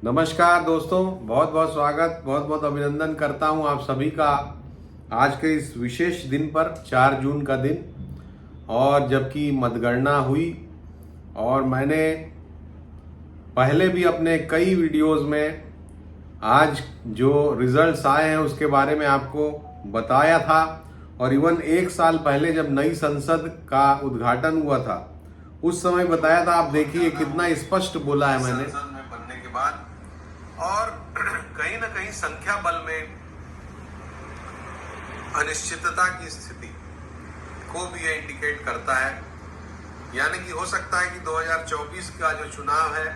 नमस्कार दोस्तों, बहुत बहुत स्वागत, बहुत बहुत अभिनंदन करता हूं आप सभी का आज के इस विशेष दिन पर 4 जून का दिन। और जबकि मतगणना हुई और मैंने पहले भी अपने कई वीडियोस में आज जो रिजल्ट्स आए हैं उसके बारे में आपको बताया था। और इवन 1 साल पहले जब नई संसद का उद्घाटन हुआ था उस समय बताया था। आप देखिए कितना स्पष्ट बोला है मैंने संसद में बनने के बाद। और कहीं ना कहीं संख्या बल में अनिश्चितता की स्थिति को भी यह इंडिकेट करता है। यानी कि हो सकता है कि 2024 का जो चुनाव है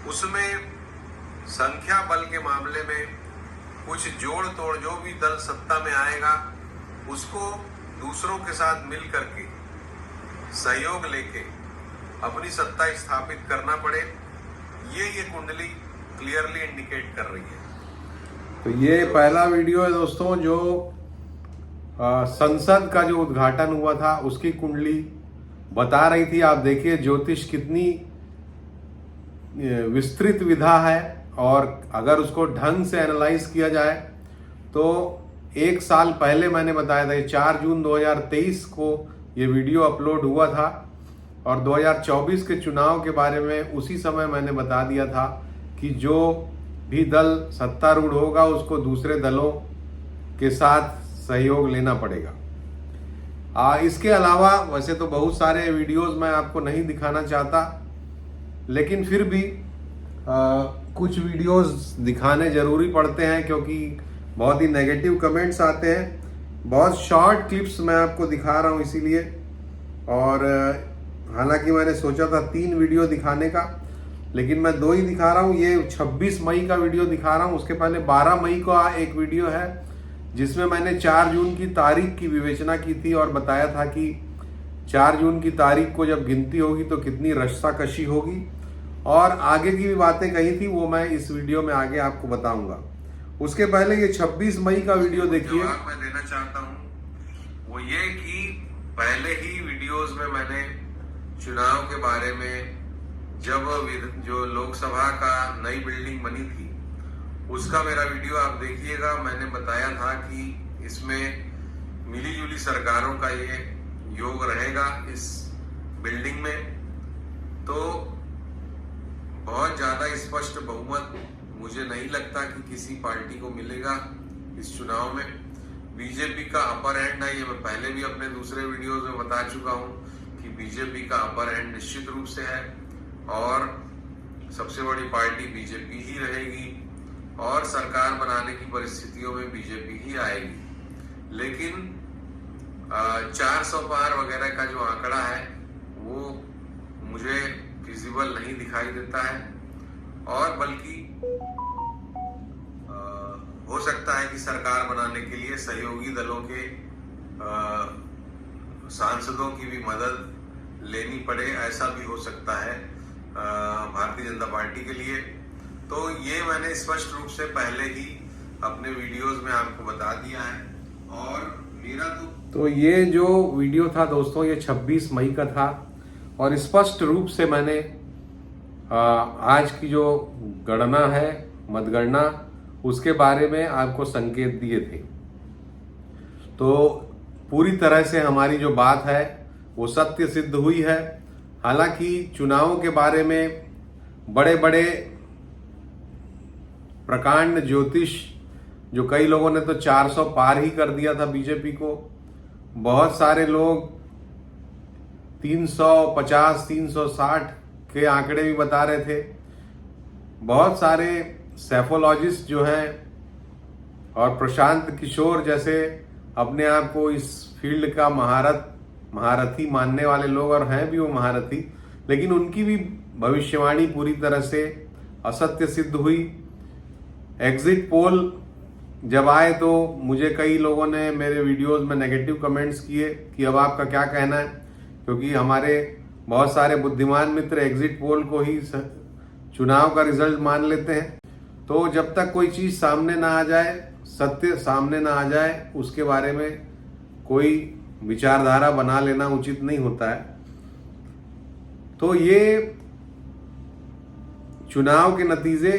उसमें संख्या बल के मामले में कुछ जोड़ तोड़, जो भी दल सत्ता में आएगा उसको दूसरों के साथ मिल करके सहयोग लेके अपनी सत्ता स्थापित करना पड़े। ये कुंडली क्लियरली इंडिकेट कर रही है। तो ये पहला वीडियो है दोस्तों जो संसद का जो उद्घाटन हुआ था उसकी कुंडली बता रही थी। आप देखिए ज्योतिष कितनी विस्तृत विधा है, और अगर उसको ढंग से एनालाइज किया जाए तो 1 साल पहले मैंने बताया था, 4 जून 2023 को ये वीडियो अपलोड हुआ था। और 2024 के चुनाव के बारे में उसी समय मैंने बता दिया था कि जो भी दल सत्तारूढ़ होगा उसको दूसरे दलों के साथ सहयोग लेना पड़ेगा। इसके अलावा वैसे तो बहुत सारे वीडियोस मैं आपको नहीं दिखाना चाहता, लेकिन फिर भी कुछ वीडियोस दिखाने जरूरी पड़ते हैं क्योंकि बहुत ही नेगेटिव कमेंट्स आते हैं। बहुत शॉर्ट क्लिप्स मैं आपको दिखा रहा हूं इसीलिए। और हालांकि मैंने सोचा था 3 वीडियो दिखाने का, लेकिन मैं 2 ही दिखा रहा हूं। ये 26 मई का वीडियो दिखा रहा हूं। उसके पहले 12 मई का एक वीडियो है जिसमें मैंने 4 जून की तारीख की विवेचना की थी और बताया था कि 4 जून की तारीख को जब गिनती होगी तो कितनी रस्साकशी होगी, और आगे की भी बातें कही थी, वो मैं इस वीडियो में आगे आपको बताऊंगा। उसके पहले ये 26 मई का वीडियो देखिए। मैं देना चाहता हूं वो ये कि पहले ही वीडियोस में मैंने चुनाव के बारे में, जब जो लोकसभा का नई बिल्डिंग बनी थी उसका मेरा वीडियो आप देखिएगा। मैंने बताया था कि इसमें मिलीजुली सरकारों का ये योग रहेगा इस बिल्डिंग में। तो बहुत ज्यादा स्पष्ट बहुमत मुझे नहीं लगता कि किसी पार्टी को मिलेगा इस चुनाव में। बीजेपी का अपर हैंड है, ये मैं पहले भी अपने दूसरे वीडियोस में बता चुका हूं कि बीजेपी का अपर हैंड निश्चित रूप से है और सबसे बड़ी पार्टी बीजेपी ही रहेगी और सरकार बनाने की परिस्थितियों में बीजेपी ही आएगी। लेकिन 400 पार वगैरह का जो आंकड़ा है वो मुझे फिजिबल नहीं दिखाई देता है, और बल्कि हो सकता है कि सरकार बनाने के लिए सहयोगी दलों के सांसदों की भी मदद लेनी पड़े, ऐसा भी हो सकता है भारतीय जनता पार्टी के लिए। तो ये मैंने स्पष्ट रूप से पहले ही अपने वीडियोस में आपको बता दिया है। और मेरा तो ये जो वीडियो था दोस्तों ये 26 मई का था, और स्पष्ट रूप से मैंने आज की जो गणना है, मतगणना, उसके बारे में आपको संकेत दिए थे। तो पूरी तरह से हमारी जो बात है वो सत्य सिद्ध हुई है। हालांकि चुनावों के बारे में बड़े बड़े प्रकांड ज्योतिष, जो कई लोगों ने तो 400 पार ही कर दिया था बीजेपी को, बहुत सारे लोग 350 360 के आंकड़े भी बता रहे थे। बहुत सारे सेफोलॉजिस्ट जो हैं और प्रशांत किशोर जैसे अपने आप को इस फील्ड का महारथी मानने वाले लोग, और हैं भी वो महारथी, लेकिन उनकी भी भविष्यवाणी पूरी तरह से असत्य सिद्ध हुई। एग्जिट पोल जब आए तो मुझे कई लोगों ने मेरे वीडियोस में नेगेटिव कमेंट्स किए कि अब आपका क्या कहना है, क्योंकि हमारे बहुत सारे बुद्धिमान मित्र एग्जिट पोल को ही चुनाव का रिजल्ट मान लेते हैं। तो जब तक कोई चीज सामने ना आ जाए, सत्य सामने ना आ जाए, उसके बारे में कोई विचारधारा बना लेना उचित नहीं होता है। तो ये चुनाव के नतीजे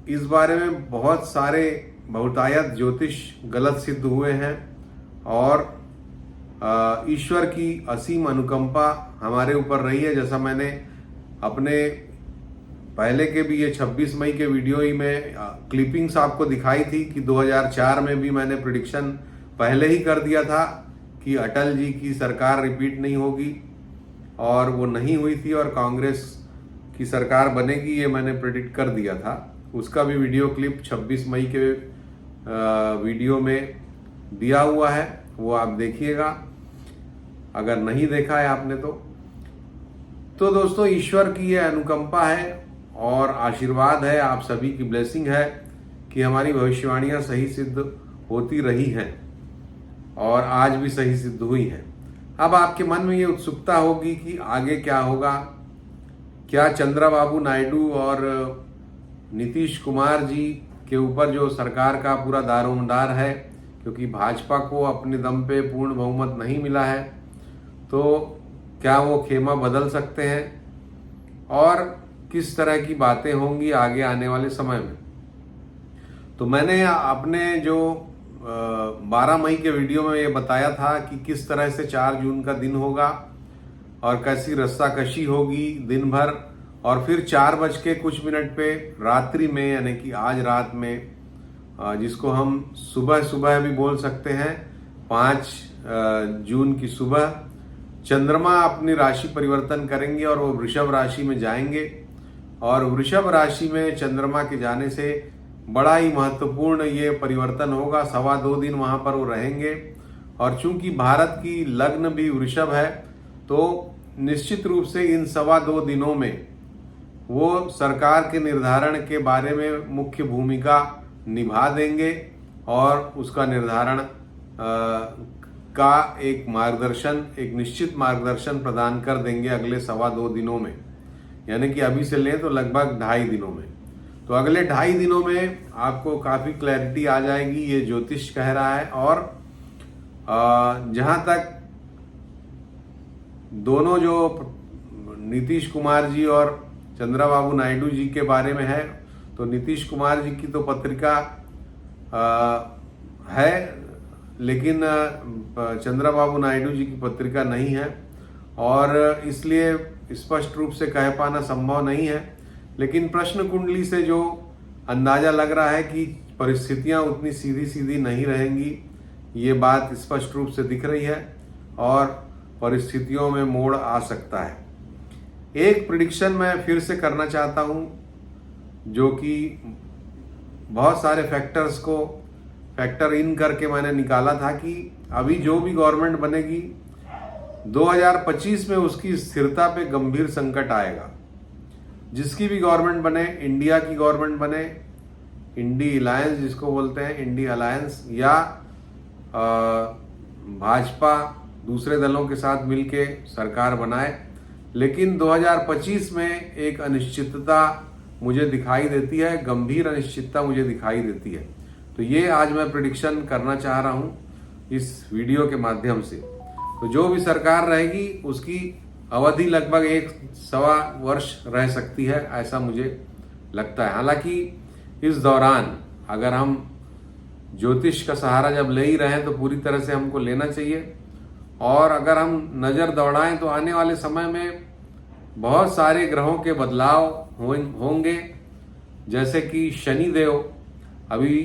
इस बारे में बहुत सारे बहुतायत ज्योतिष गलत सिद्ध हुए हैं और ईश्वर की असीम अनुकंपा हमारे ऊपर रही है। जैसा मैंने अपने पहले के भी ये 26 मई के वीडियो ही में क्लिपिंग्स आपको दिखाई थी कि 2004 में भी मैंने प्रिडिक्शन पहले ही कर दिया था कि अटल जी की सरकार रिपीट नहीं होगी, और वो नहीं हुई थी और कांग्रेस की सरकार बनेगी, ये मैंने प्रेडिक्ट कर दिया था। उसका भी वीडियो क्लिप 26 मई के वीडियो में दिया हुआ है, वो आप देखिएगा अगर नहीं देखा है आपने तो दोस्तों ईश्वर की ये अनुकंपा है और आशीर्वाद है, आप सभी की ब्लेसिंग है कि हमारी भविष्यवाणियां सही सिद्ध होती रही हैं और आज भी सही सिद्ध हुई हैं। अब आपके मन में ये उत्सुकता होगी कि आगे क्या होगा, क्या चंद्रबाबू नायडू और नीतीश कुमार जी के ऊपर जो सरकार का पूरा दारोमदार है, क्योंकि भाजपा को अपने दम पे पूर्ण बहुमत नहीं मिला है, तो क्या वो खेमा बदल सकते हैं और किस तरह की बातें होंगी आगे आने वाले समय में। तो मैंने अपने जो 12 मई के वीडियो में ये बताया था कि किस तरह से 4 जून का दिन होगा और कैसी रस्साकशी होगी दिन भर, और फिर 4:00 पे रात्रि में, यानी कि आज रात में, जिसको हम सुबह सुबह भी बोल सकते हैं, 5 जून की सुबह चंद्रमा अपनी राशि परिवर्तन करेंगे और वो वृषभ राशि में जाएंगे, और वृषभ राशि में चंद्रमा के जाने से बड़ा ही महत्वपूर्ण ये परिवर्तन होगा। 2.25 दिन वहां पर वो रहेंगे, और चूंकि भारत की लग्न भी वृषभ है तो निश्चित रूप से इन 2.25 दिनों में वो सरकार के निर्धारण के बारे में मुख्य भूमिका निभा देंगे और उसका निर्धारण का एक मार्गदर्शन, एक निश्चित मार्गदर्शन प्रदान कर देंगे अगले 2.25 दिनों में, यानी कि अभी से लें तो लगभग 2.5 दिनों में। तो अगले 2.5 दिनों में आपको काफी क्लैरिटी आ जाएगी, ये ज्योतिष कह रहा है। और जहां तक दोनों जो नीतीश कुमार जी और चंद्रबाबू नायडू जी के बारे में है, तो नीतीश कुमार जी की तो पत्रिका है, लेकिन चंद्रबाबू नायडू जी की पत्रिका नहीं है, और इसलिए स्पष्ट रूप से कह पाना संभव नहीं है। लेकिन प्रश्न कुंडली से जो अंदाजा लग रहा है कि परिस्थितियां उतनी सीधी सीधी नहीं रहेंगी, ये बात स्पष्ट रूप से दिख रही है और परिस्थितियों में मोड़ आ सकता है। एक प्रिडिक्शन मैं फिर से करना चाहता हूं, जो कि बहुत सारे फैक्टर्स को फैक्टर इन करके मैंने निकाला था कि अभी जो भी गवर्नमेंट बनेगी 2025 में उसकी स्थिरता पे गंभीर संकट आएगा। जिसकी भी गवर्नमेंट बने, इंडिया की गवर्नमेंट बने, इंडी अलायंस जिसको बोलते हैं, इंडी अलायंस, या भाजपा दूसरे दलों के साथ मिलके सरकार बनाए, लेकिन 2025 में एक अनिश्चितता मुझे दिखाई देती है, गंभीर अनिश्चितता मुझे दिखाई देती है। तो ये आज मैं प्रिडिक्शन करना चाह रहा हूं इस वीडियो के माध्यम से। तो जो भी सरकार रहेगी उसकी अवधि लगभग 1.25 वर्ष रह सकती है, ऐसा मुझे लगता है। हालांकि इस दौरान अगर हम ज्योतिष का सहारा जब ले ही रहे हैं तो पूरी तरह से हमको लेना चाहिए, और अगर हम नजर दौड़ाएं तो आने वाले समय में बहुत सारे ग्रहों के बदलाव होंगे, जैसे कि शनि देव अभी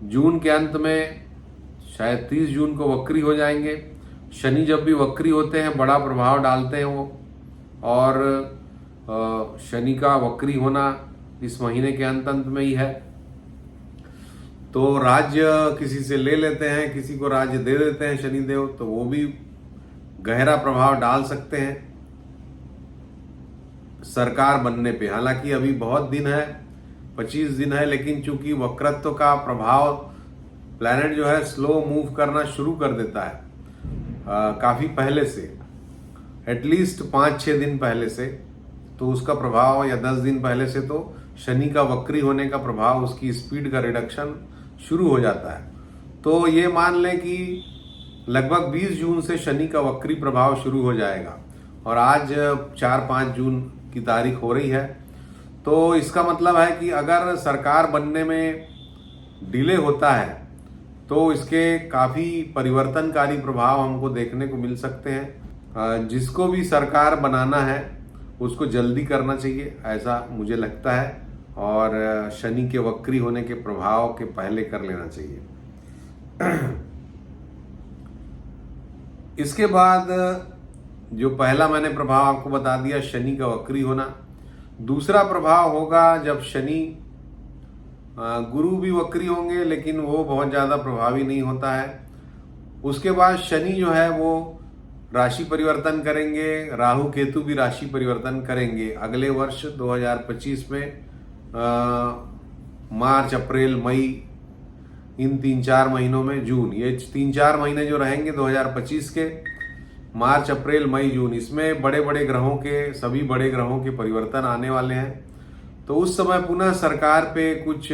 जून के अंत में शायद 30 जून को वक्री हो जाएंगे। शनि जब भी वक्री होते हैं बड़ा प्रभाव डालते हैं वो, और शनि का वक्री होना इस महीने के अंत में ही है। तो राज्य किसी से ले लेते हैं, किसी को राज्य दे देते हैं शनिदेव, तो वो भी गहरा प्रभाव डाल सकते हैं सरकार बनने पे। हालांकि अभी बहुत दिन है, 25 दिन है, लेकिन चूंकि वक्रत्व का प्रभाव प्लैनेट जो है स्लो मूव करना शुरू कर देता है काफी पहले से, एटलीस्ट 5-6 दिन पहले से, तो उसका प्रभाव, या 10 दिन पहले से, तो शनि का वक्री होने का प्रभाव, उसकी स्पीड का रिडक्शन शुरू हो जाता है। तो ये मान लें कि लगभग 20 जून से शनि का वक्री प्रभाव शुरू हो जाएगा, और आज 4-5 जून की तारीख हो रही है। तो इसका मतलब है कि अगर सरकार बनने में डिले होता है तो इसके काफ़ी परिवर्तनकारी प्रभाव हमको देखने को मिल सकते हैं। जिसको भी सरकार बनाना है उसको जल्दी करना चाहिए, ऐसा मुझे लगता है, और शनि के वक्री होने के प्रभाव के पहले कर लेना चाहिए। इसके बाद जो पहला मैंने प्रभाव आपको बता दिया, शनि का वक्री होना। दूसरा प्रभाव होगा जब शनि, गुरु भी वक्री होंगे लेकिन वो बहुत ज़्यादा प्रभावी नहीं होता है। उसके बाद शनि जो है वो राशि परिवर्तन करेंगे, राहु केतु भी राशि परिवर्तन करेंगे अगले वर्ष 2025 में। मार्च, अप्रैल, मई, इन 3-4 महीनों में, जून, ये 3-4 महीने जो रहेंगे 2025 के, मार्च, अप्रैल, मई, जून, इसमें बड़े बड़े ग्रहों के, सभी बड़े ग्रहों के परिवर्तन आने वाले हैं। तो उस समय पुनः सरकार पे कुछ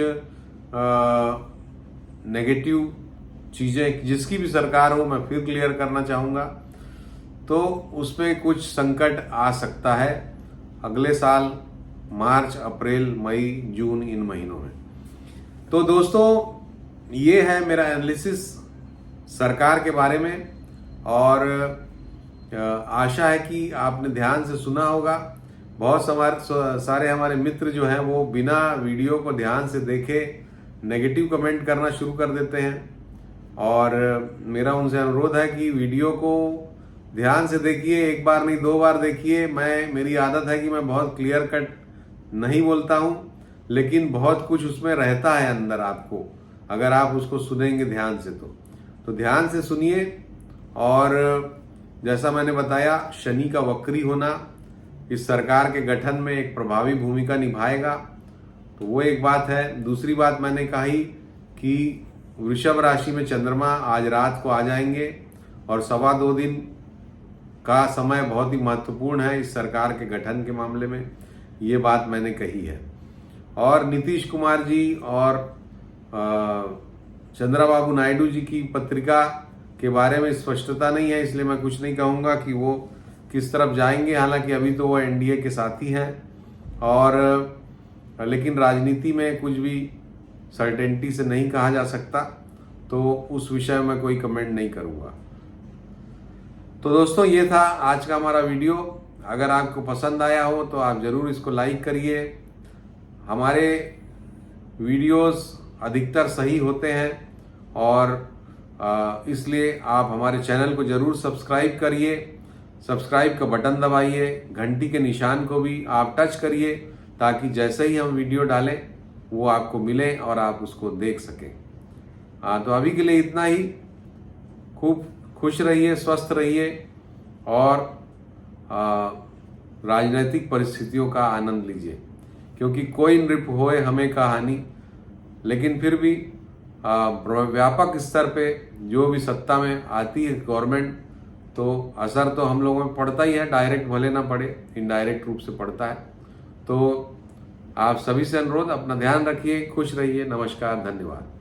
नेगेटिव चीज़ें, जिसकी भी सरकार हो, मैं फिर क्लियर करना चाहूँगा, तो उस पर कुछ संकट आ सकता है अगले साल मार्च, अप्रैल, मई, जून, इन महीनों में। तो दोस्तों ये है मेरा एनालिसिस सरकार के बारे में, और आशा है कि आपने ध्यान से सुना होगा। बहुत सारे हमारे मित्र जो हैं वो बिना वीडियो को ध्यान से देखे नेगेटिव कमेंट करना शुरू कर देते हैं, और मेरा उनसे अनुरोध है कि वीडियो को ध्यान से देखिए, एक बार नहीं 2 बार देखिए। मेरी आदत है कि मैं बहुत क्लियर कट नहीं बोलता हूँ, लेकिन बहुत कुछ उसमें रहता है अंदर आपको, अगर आप उसको सुनेंगे ध्यान से तो ध्यान से सुनिए। और जैसा मैंने बताया, शनि का वक्री होना इस सरकार के गठन में एक प्रभावी भूमिका निभाएगा, तो वो एक बात है। दूसरी बात मैंने कही कि वृषभ राशि में चंद्रमा आज रात को आ जाएंगे, और 2.25 दिन का समय बहुत ही महत्वपूर्ण है इस सरकार के गठन के मामले में, ये बात मैंने कही है। और नीतीश कुमार जी और चंद्रबाबू नायडू जी की पत्रिका के बारे में स्पष्टता नहीं है, इसलिए मैं कुछ नहीं कहूँगा कि वो किस तरफ जाएंगे। हालांकि अभी तो वो एनडीए के साथी हैं, और लेकिन राजनीति में कुछ भी सर्टेनिटी से नहीं कहा जा सकता, तो उस विषय में कोई कमेंट नहीं करूँगा। तो दोस्तों ये था आज का हमारा वीडियो। अगर आपको पसंद आया हो तो आप ज़रूर इसको लाइक करिए। हमारे वीडियोस अधिकतर सही होते हैं, और इसलिए आप हमारे चैनल को ज़रूर सब्सक्राइब करिए। सब्सक्राइब का बटन दबाइए, घंटी के निशान को भी आप टच करिए, ताकि जैसे ही हम वीडियो डालें वो आपको मिले और आप उसको देख सकें। तो अभी के लिए इतना ही। खूब खुश रहिए, स्वस्थ रहिए, और राजनीतिक परिस्थितियों का आनंद लीजिए, क्योंकि कोई नृप होए हमें कहानी, लेकिन फिर भी व्यापक स्तर पे जो भी सत्ता में आती है गवर्नमेंट, तो असर तो हम लोगों में पड़ता ही है, डायरेक्ट भले ना पड़े, इनडायरेक्ट रूप से पड़ता है। तो आप सभी से अनुरोध, अपना ध्यान रखिए, खुश रहिए। नमस्कार, धन्यवाद।